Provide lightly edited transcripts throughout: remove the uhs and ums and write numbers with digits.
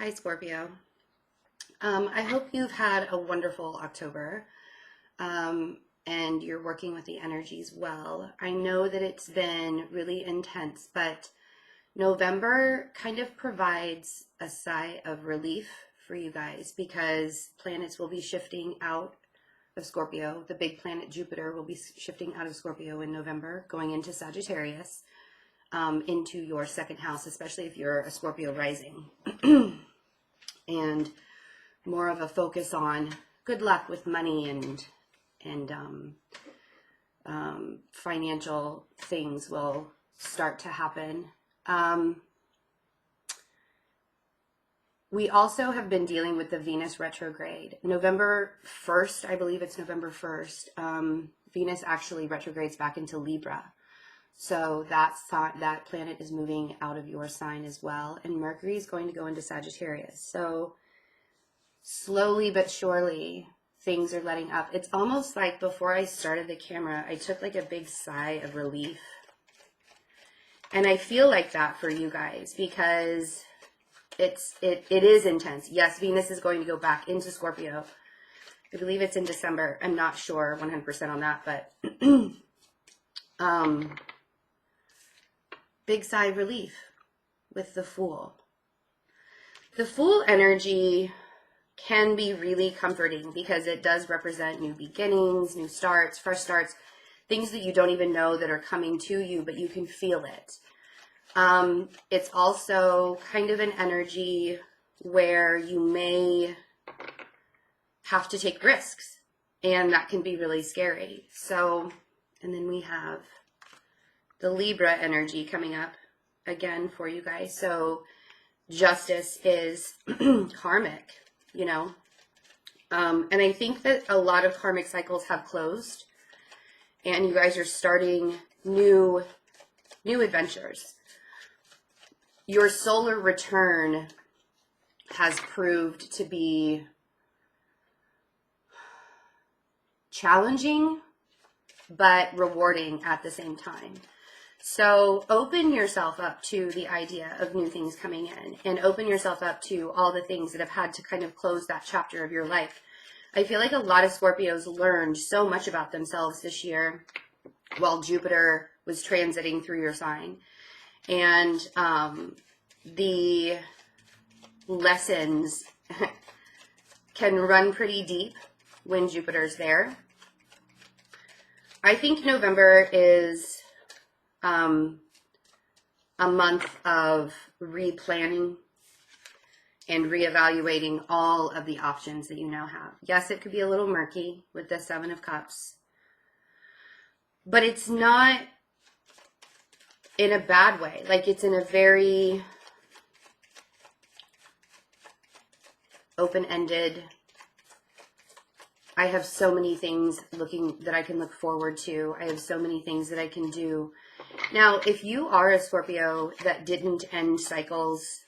Hi, Scorpio. I hope you've had a wonderful October and you're working with the energies well. I know that it's been really intense, but November kind of provides a sigh of relief for you guys because planets will be shifting out of Scorpio. The big planet Jupiter will be shifting out of Scorpio in November, going into Sagittarius, into your second house, especially if you're a Scorpio rising. And more of a focus on good luck with money and financial things will start to happen. We also have been dealing with the Venus retrograde. November 1st, I believe it's November 1st, Venus actually retrogrades back into Libra. So that planet is moving out of your sign as well. And Mercury is going to go into Sagittarius. So slowly but surely, things are letting up. It's almost like before I started the camera, I took like a big sigh of relief. And I feel like that for you guys because it is intense. Yes, Venus is going to go back into Scorpio. I believe it's in December. I'm not sure 100% on that, but big sigh of relief with the Fool. The Fool energy can be really comforting because it does represent new beginnings, new starts, fresh starts, things that you don't even know that are coming to you, but you can feel it. It's also kind of an energy where you may have to take risks, and that can be really scary. So, and then we have the Libra energy coming up again for you guys. So justice is karmic, you know. And I think that a lot of karmic cycles have closed and you guys are starting new adventures. Your solar return has proved to be challenging but rewarding at the same time. So open yourself up to the idea of new things coming in and open yourself up to all the things that have had to kind of close that chapter of your life. I feel like a lot of Scorpios learned so much about themselves this year while Jupiter was transiting through your sign. And the lessons can run pretty deep when Jupiter's there. I think November is a month of replanning and reevaluating all of the options that you now have. Yes, it could be a little murky with the Seven of Cups, but it's not in a bad way. Like, it's in a very open-ended, I have so many things that I can look forward to. I have so many things that I can do. Now, if you are a Scorpio that didn't end cycles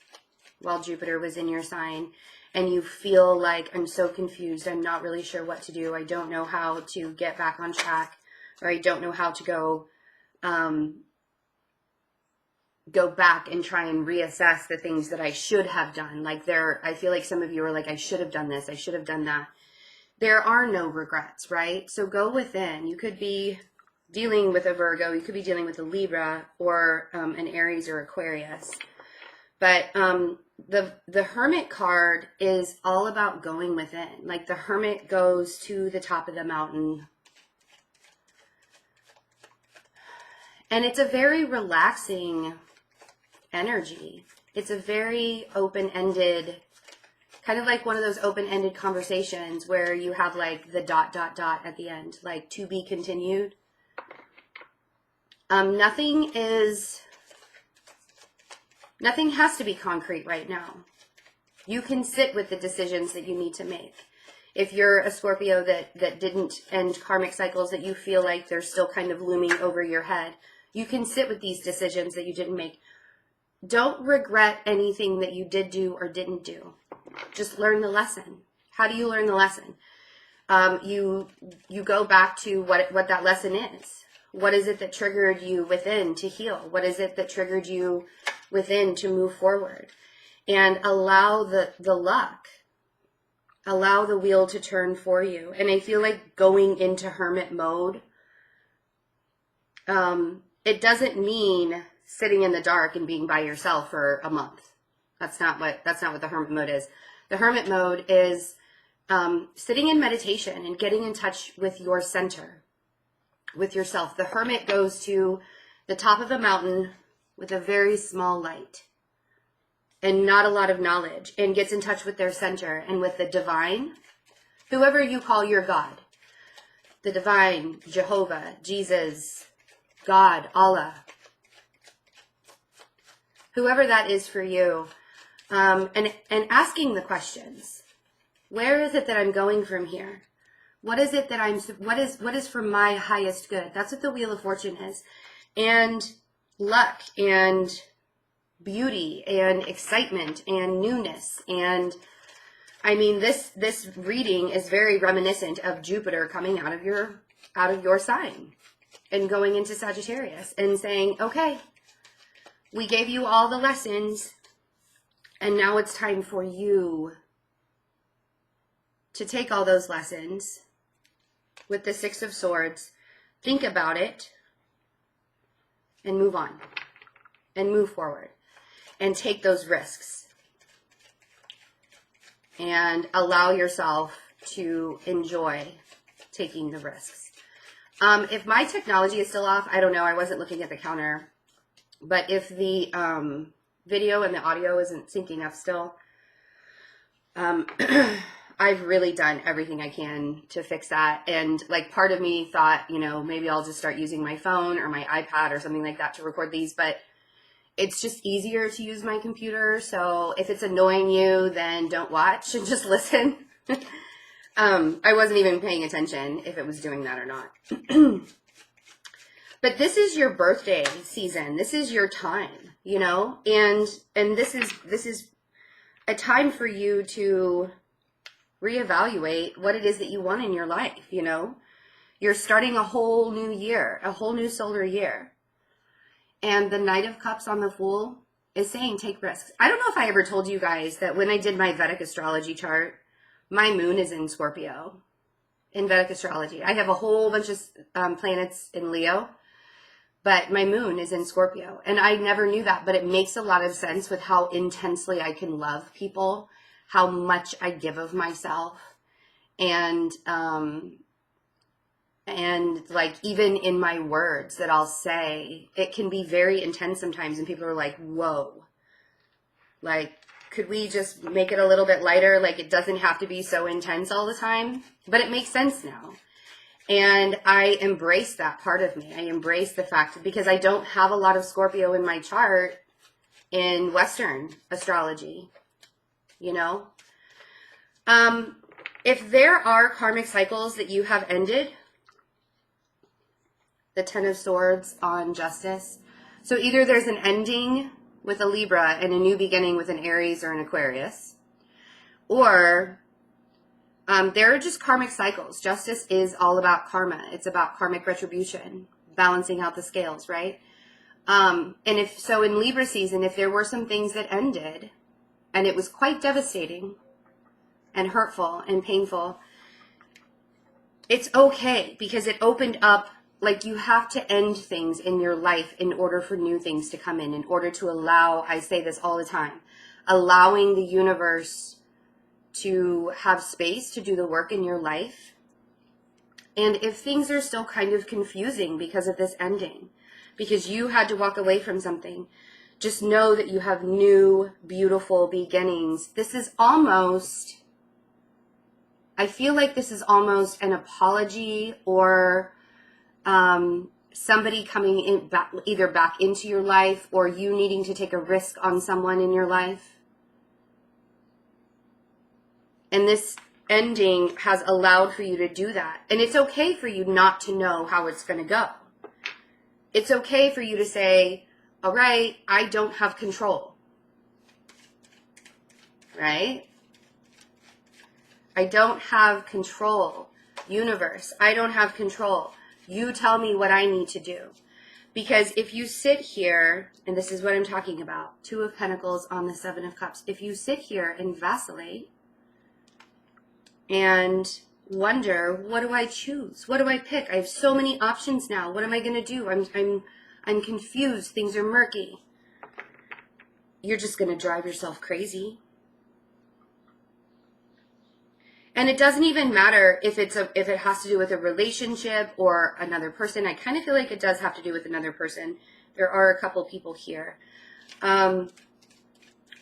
while Jupiter was in your sign, and you feel like, I'm so confused, I'm not really sure what to do, I don't know how to get back on track, or I don't know how to go back and try and reassess the things that I should have done. Like I feel like some of you are like, I should have done this, I should have done that. There are no regrets, right? So go within. You could be dealing with a Virgo, you could be dealing with a Libra, or an Aries or Aquarius. But the Hermit card is all about going within. Like, the Hermit goes to the top of the mountain. And it's a very relaxing energy. It's a very open-ended, kind of like one of those open-ended conversations where you have like the ... at the end, like to be continued. Nothing has to be concrete right now. You can sit with the decisions that you need to make. If you're a Scorpio that didn't end karmic cycles, that you feel like they're still kind of looming over your head, you can sit with these decisions that you didn't make. Don't regret anything that you did do or didn't do. Just learn the lesson. How do you learn the lesson? You go back to what that lesson is. What is it that triggered you within to heal? What is it that triggered you within to move forward? and allow the luck, allow the wheel to turn for you. And I feel like going into hermit mode, it doesn't mean sitting in the dark and being by yourself for a month. That's not what the hermit mode is. The hermit mode is sitting in meditation and getting in touch with your center, with yourself. The hermit goes to the top of a mountain with a very small light and not a lot of knowledge, and gets in touch with their center and with the divine, whoever you call your God, the divine, Jehovah, Jesus, God, Allah, whoever that is for you, and asking the questions. Where is it that I'm going from here? What is it that what is for my highest good? That's what the Wheel of Fortune is. And luck and beauty and excitement and newness. And I mean, this reading is very reminiscent of Jupiter coming out of your sign and going into Sagittarius and saying, okay, we gave you all the lessons, and now it's time for you to take all those lessons with the Six of Swords, think about it, and move on, and move forward, and take those risks, and allow yourself to enjoy taking the risks. If my technology is still off, I don't know, I wasn't looking at the counter, but if the video and the audio isn't syncing up still, I've really done everything I can to fix that. And like part of me thought, you know, maybe I'll just start using my phone or my iPad or something like that to record these, but it's just easier to use my computer. So if it's annoying you, then don't watch and just listen. I wasn't even paying attention if it was doing that or not. But this is your birthday season. This is your time, you know, and this is a time for you to reevaluate what it is that you want in your life, you know. You're starting a whole new year, a whole new solar year. And the Knight of Cups on the Fool is saying take risks. I don't know if I ever told you guys that when I did my Vedic astrology chart, my moon is in Scorpio in Vedic astrology. I have a whole bunch of planets in Leo, but my moon is in Scorpio. And I never knew that, but it makes a lot of sense with how intensely I can love people, how much I give of myself, and like even in my words that I'll say, it can be very intense sometimes, and people are like, whoa, like, could we just make it a little bit lighter? Like, it doesn't have to be so intense all the time, but it makes sense now. And I embrace that part of me. I embrace the fact, because I don't have a lot of Scorpio in my chart in Western astrology, you know? If there are karmic cycles that you have ended, the Ten of Swords on Justice. So either there's an ending with a Libra and a new beginning with an Aries or an Aquarius, or there are just karmic cycles. Justice is all about karma. It's about karmic retribution, balancing out the scales, right? And if so, in Libra season, if there were some things that ended and it was quite devastating and hurtful and painful, it's okay, because it opened up. Like, you have to end things in your life in order for new things to come in order to allow, I say this all the time, allowing the universe to have space to do the work in your life. And if things are still kind of confusing because of this ending, because you had to walk away from something, just know that you have new, beautiful beginnings. This is almost, I feel like this is almost an apology, or somebody coming in either back into your life, or you needing to take a risk on someone in your life. And this ending has allowed for you to do that. And it's okay for you not to know how it's going to go. It's okay for you to say, all right, I don't have control. Right? I don't have control. Universe, I don't have control. You tell me what I need to do. Because if you sit here, and this is what I'm talking about, Two of Pentacles on the Seven of Cups. If you sit here and vacillate and wonder, what do I choose? What do I pick? I have so many options now. What am I going to do? I'm confused. Things are murky. You're just going to drive yourself crazy. And it doesn't even matter if it has to do with a relationship or another person. I kind of feel like it does have to do with another person. There are a couple people here. Or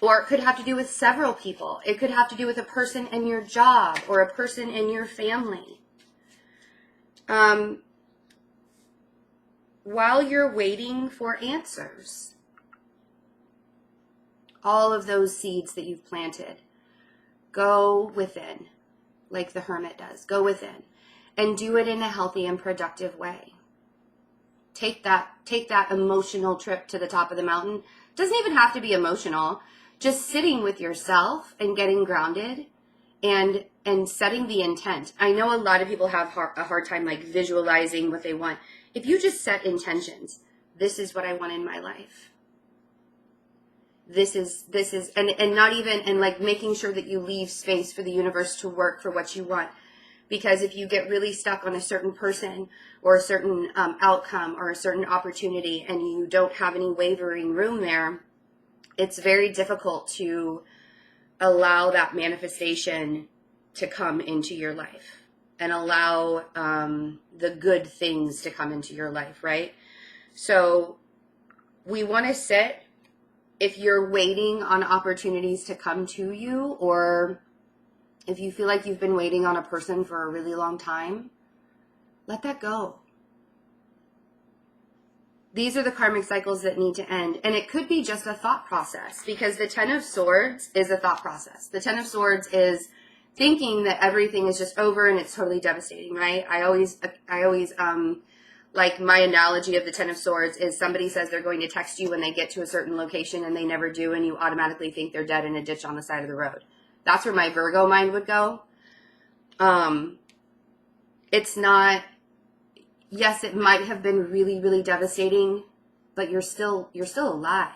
it could have to do with several people. It could have to do with a person in your job or a person in your family. While you're waiting for answers, all of those seeds that you've planted, go within, like the hermit does. Go within and do it in a healthy and productive way. Take that emotional trip to the top of the mountain. Doesn't even have to be emotional. Just sitting with yourself and getting grounded and setting the intent. I know a lot of people have a hard time like visualizing what they want. If you just set intentions, this is what I want in my life. This is, and not even, and like making sure that you leave space for the universe to work for what you want. Because if you get really stuck on a certain person or a certain outcome or a certain opportunity and you don't have any wavering room there, it's very difficult to allow that manifestation to come into your life and allow the good things to come into your life, right? So we want to sit. If you're waiting on opportunities to come to you, or if you feel like you've been waiting on a person for a really long time, let that go. These are the karmic cycles that need to end. And it could be just a thought process, because the Ten of Swords is a thought process. The Ten of Swords is thinking that everything is just over and it's totally devastating, right? I always like my analogy of the Ten of Swords is somebody says they're going to text you when they get to a certain location and they never do, and you automatically think they're dead in a ditch on the side of the road. That's where my Virgo mind would go. It's not, yes, it might have been really, really devastating, but you're still alive.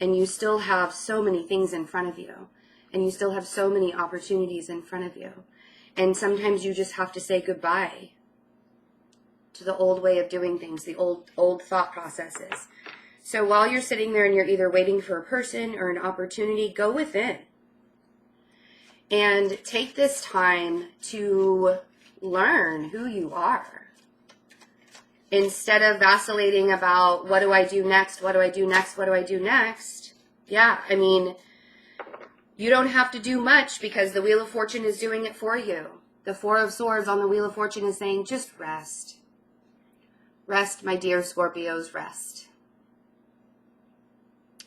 And you still have so many things in front of you. And you still have so many opportunities in front of you. And sometimes you just have to say goodbye to the old way of doing things, the old thought processes. So while you're sitting there and you're either waiting for a person or an opportunity, go within. And take this time to learn who you are. Instead of vacillating about, what do I do next? What do I do next? What do I do next? Yeah, I mean, you don't have to do much because the Wheel of Fortune is doing it for you. The Four of Swords on the Wheel of Fortune is saying, just rest. Rest, my dear Scorpios, rest.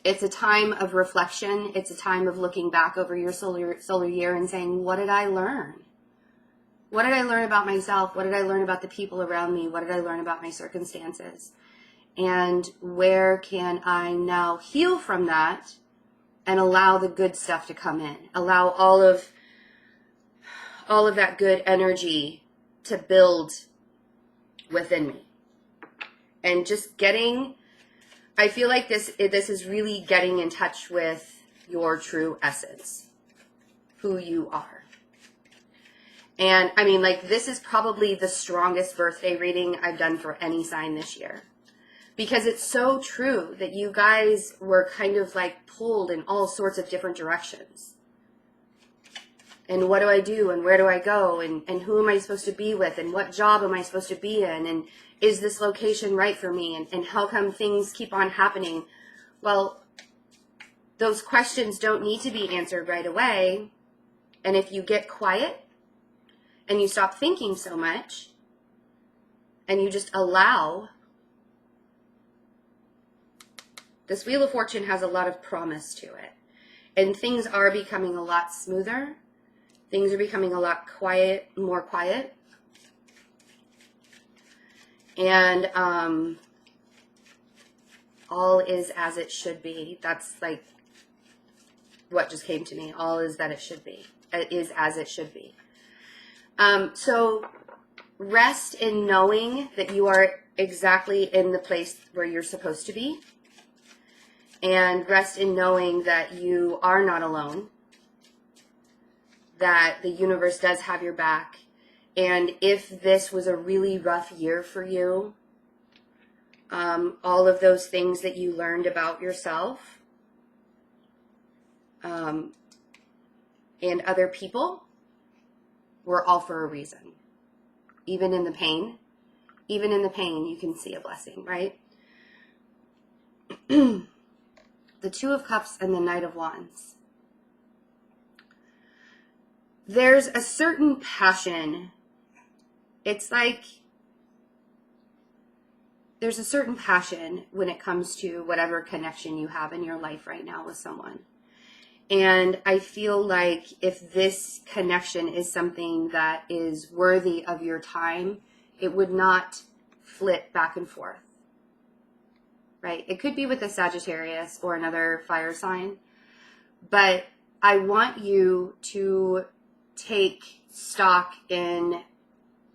It's a time of reflection. It's a time of looking back over your solar year and saying, what did I learn? What did I learn about myself? What did I learn about the people around me? What did I learn about my circumstances? And where can I now heal from that and allow the good stuff to come in? Allow all of that good energy to build within me. And just I feel like this is really getting in touch with your true essence, who you are. And I mean, like, this is probably the strongest birthday reading I've done for any sign this year. Because it's so true that you guys were kind of like pulled in all sorts of different directions. And what do I do? And where do I go? And who am I supposed to be with? And what job am I supposed to be in? And is this location right for me? And how come things keep on happening? Well, those questions don't need to be answered right away. And if you get quiet and you stop thinking so much and you just allow, this Wheel of Fortune has a lot of promise to it. And things are becoming a lot smoother. Things are becoming a lot more quiet. And all is as it should be. That's like what just came to me. All is that it should be. It is as it should be. So Rest in knowing that you are exactly in the place where you're supposed to be. And rest in knowing that you are not alone. That the universe does have your back. And if this was a really rough year for you, all of those things that you learned about yourself and other people were all for a reason. Even in the pain, you can see a blessing, right? The Two of Cups and the Knight of Wands. There's a certain passion. It's like there's a certain passion when it comes to whatever connection you have in your life right now with someone. And I feel like if this connection is something that is worthy of your time, it would not flip back and forth, right? It could be with a Sagittarius or another fire sign, but I want you to take stock in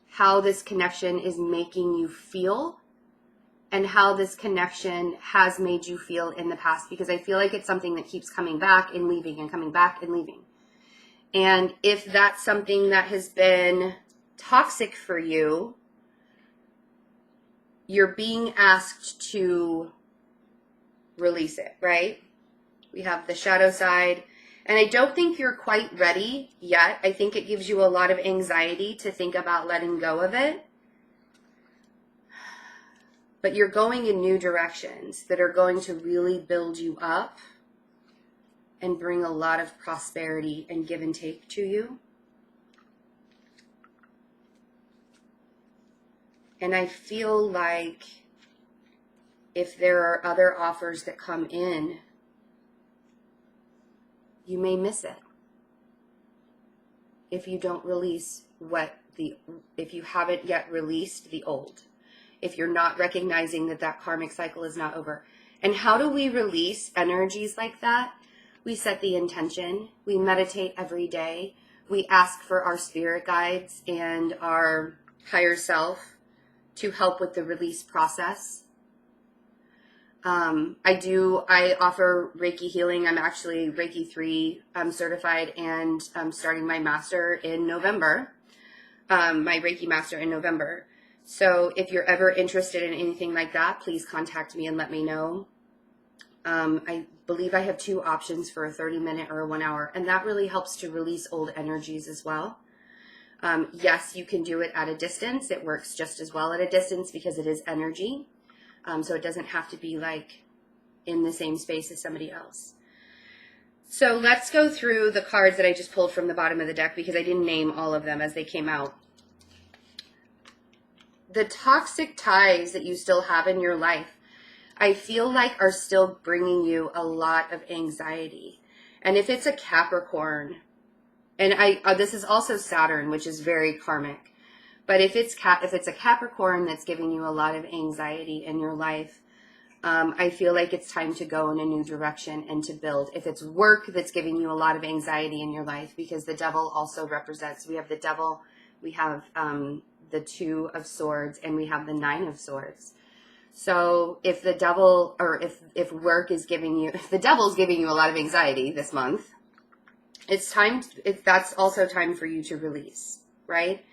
how this connection is making you feel and how this connection has made you feel in the past, because I feel like it's something that keeps coming back and leaving and coming back and leaving. And if that's something that has been toxic for you, you're being asked to release it, right? We have the shadow side, and I don't think you're quite ready yet. I think it gives you a lot of anxiety to think about letting go of it. But you're going in new directions that are going to really build you up and bring a lot of prosperity and give and take to you. And I feel like if there are other offers that come in, you may miss it. If you don't release if you haven't yet released the old. If you're not recognizing that that karmic cycle is not over. And how do we release energies like that? We set the intention. We meditate every day. We ask for our spirit guides and our higher self to help with the release process. I offer Reiki healing. I'm actually Reiki 3 certified, and I'm starting my master in November. My Reiki master in November. So if you're ever interested in anything like that, please contact me and let me know. I believe I have 2 options for a 30-minute or a 1 hour, and that really helps to release old energies as well. Yes, you can do it at a distance. It works just as well at a distance because it is energy. So it doesn't have to be like in the same space as somebody else. So let's go through the cards that I just pulled from the bottom of the deck because I didn't name all of them as they came out. The toxic ties that you still have in your life, I feel like are still bringing you a lot of anxiety. And if it's a Capricorn, and this is also Saturn, which is very karmic, but if it's a Capricorn that's giving you a lot of anxiety in your life, I feel like it's time to go in a new direction and to build. If it's work that's giving you a lot of anxiety in your life, because the devil also represents, we have the devil, we have the 2 of Swords, and we have the 9 of Swords. So if the devil, or if work is giving you, if the devil's giving you a lot of anxiety this month, that's also time for you to release, right?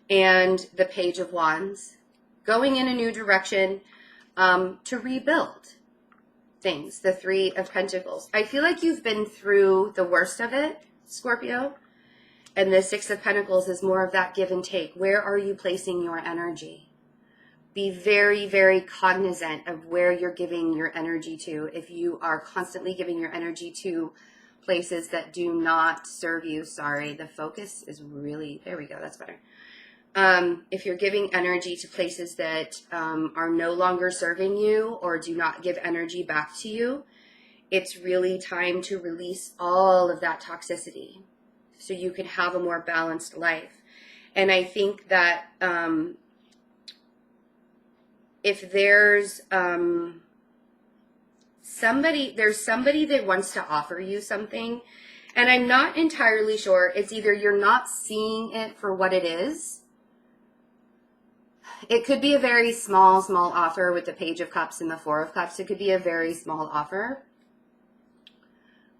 And the Page of Wands, going in a new direction to rebuild things. The 3 of Pentacles. I feel like you've been through the worst of it, Scorpio. And the 6 of Pentacles is more of that give and take. Where are you placing your energy? Be very, very cognizant of where you're giving your energy to. If you are constantly giving your energy to places that do not serve you, sorry, the focus is really, there we go, that's better. If you're giving energy to places that are no longer serving you or do not give energy back to you, it's really time to release all of that toxicity so you can have a more balanced life. And I think that if there's somebody that wants to offer you something, and I'm not entirely sure, it's either you're not seeing it for what it is, It could be a very small offer with the Page of Cups and the Four of Cups. It could be a very small offer.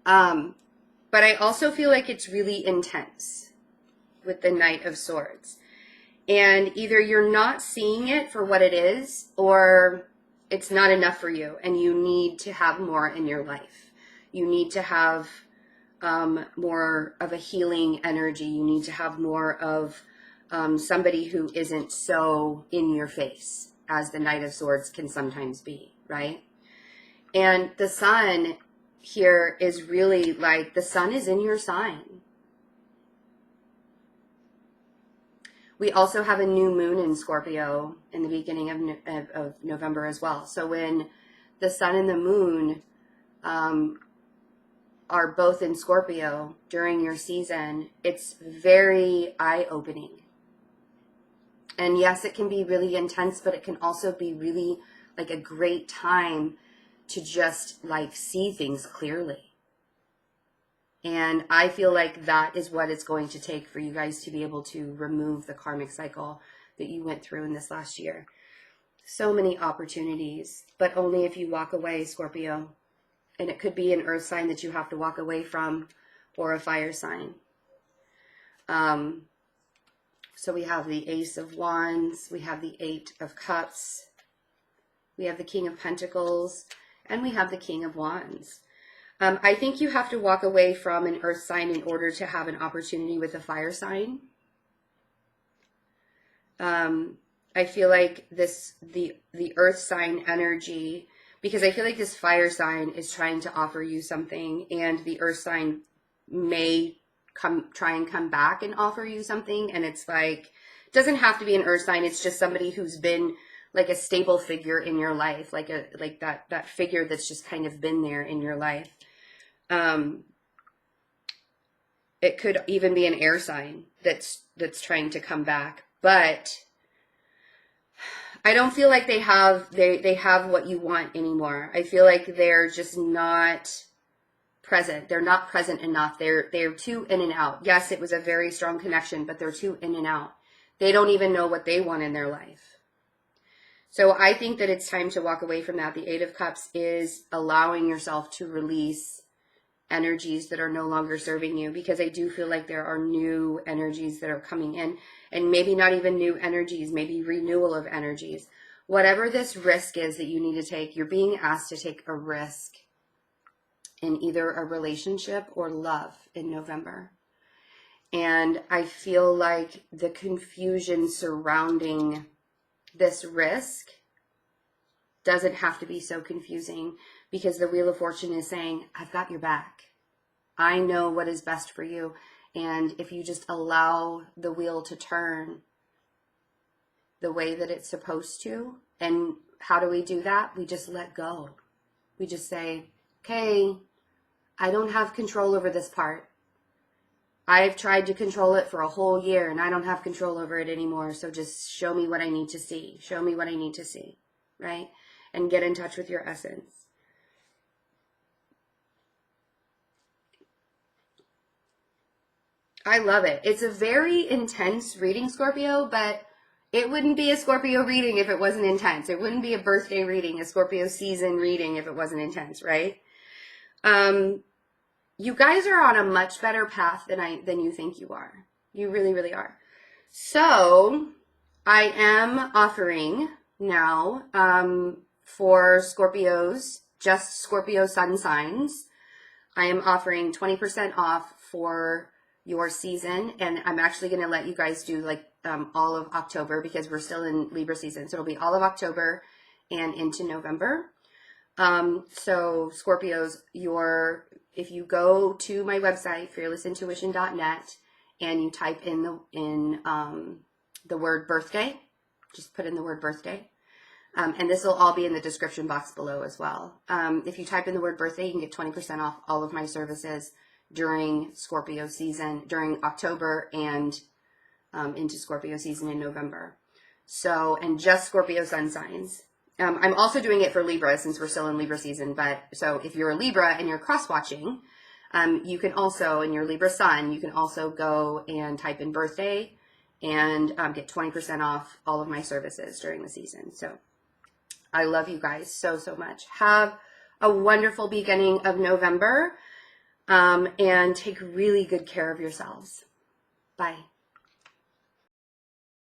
But I also feel like it's really intense with the Knight of Swords. And either you're not seeing it for what it is, or it's not enough for you, and you need to have more in your life. You need to have more of a healing energy. You need to have more of somebody who isn't so in your face, as the Knight of Swords can sometimes be, right? And the Sun here is really like, the Sun is in your sign. We also have a new moon in Scorpio in the beginning of November as well. So when the Sun and the moon are both in Scorpio during your season, it's very eye-opening. And yes, it can be really intense, but it can also be really like a great time to just like see things clearly. And I feel like that is what it's going to take for you guys to be able to remove the karmic cycle that you went through in this last year. So many opportunities, but only if you walk away, Scorpio. And it could be an earth sign that you have to walk away from, or a fire sign. So we have the Ace of Wands, we have the Eight of Cups, we have the King of Pentacles, and we have the King of Wands. I think you have to walk away from an earth sign in order to have an opportunity with a fire sign. I feel like the earth sign energy, because I feel like this fire sign is trying to offer you something, and the earth sign may try and come back and offer you something. And it's like, it doesn't have to be an earth sign. It's just somebody who's been like a stable figure in your life, like that figure that's just kind of been there in your life. It could even be an air sign that's trying to come back, but I don't feel like they have what you want anymore. I feel like they're just not present. They're not present enough. They're too in and out. Yes, it was a very strong connection, but they're too in and out. They don't even know what they want in their life. So I think that it's time to walk away from that. The Eight of Cups is allowing yourself to release energies that are no longer serving you, because I do feel like there are new energies that are coming in, and maybe not even new energies, maybe renewal of energies. Whatever this risk is that you need to take, you're being asked to take a risk in either a relationship or love in November. And I feel like the confusion surrounding this risk doesn't have to be so confusing, because the Wheel of Fortune is saying, I've got your back. I know what is best for you. And if you just allow the wheel to turn the way that it's supposed to, and how do we do that? We just let go. We just say, okay, I don't have control over this part. I've tried to control it for a whole year, and I don't have control over it anymore. So just show me what I need to see. Show me what I need to see, right? And get in touch with your essence. I love it. It's a very intense reading, Scorpio, but it wouldn't be a Scorpio reading if it wasn't intense. It wouldn't be a birthday reading, a Scorpio season reading if it wasn't intense, right? You guys are on a much better path than you think you are. You really, really are. So I am offering now for Scorpios, just Scorpio Sun Signs, I am offering 20% off for your season, and I'm actually going to let you guys do like all of October, because we're still in Libra season. So it'll be all of October and into November. So Scorpios, if you go to my website, fearlessintuition.net, and you type in the word birthday, just put in the word birthday. And this will all be in the description box below as well. If you type in the word birthday, you can get 20% off all of my services during Scorpio season, during October and into Scorpio season in November. So, and just Scorpio Sun Signs. I'm also doing it for Libra, since we're still in Libra season. But so if you're a Libra and you're cross-watching, you can also, in your Libra Sun, you can also go and type in birthday and get 20% off all of my services during the season. So I love you guys so, so much. Have a wonderful beginning of November, and take really good care of yourselves. Bye.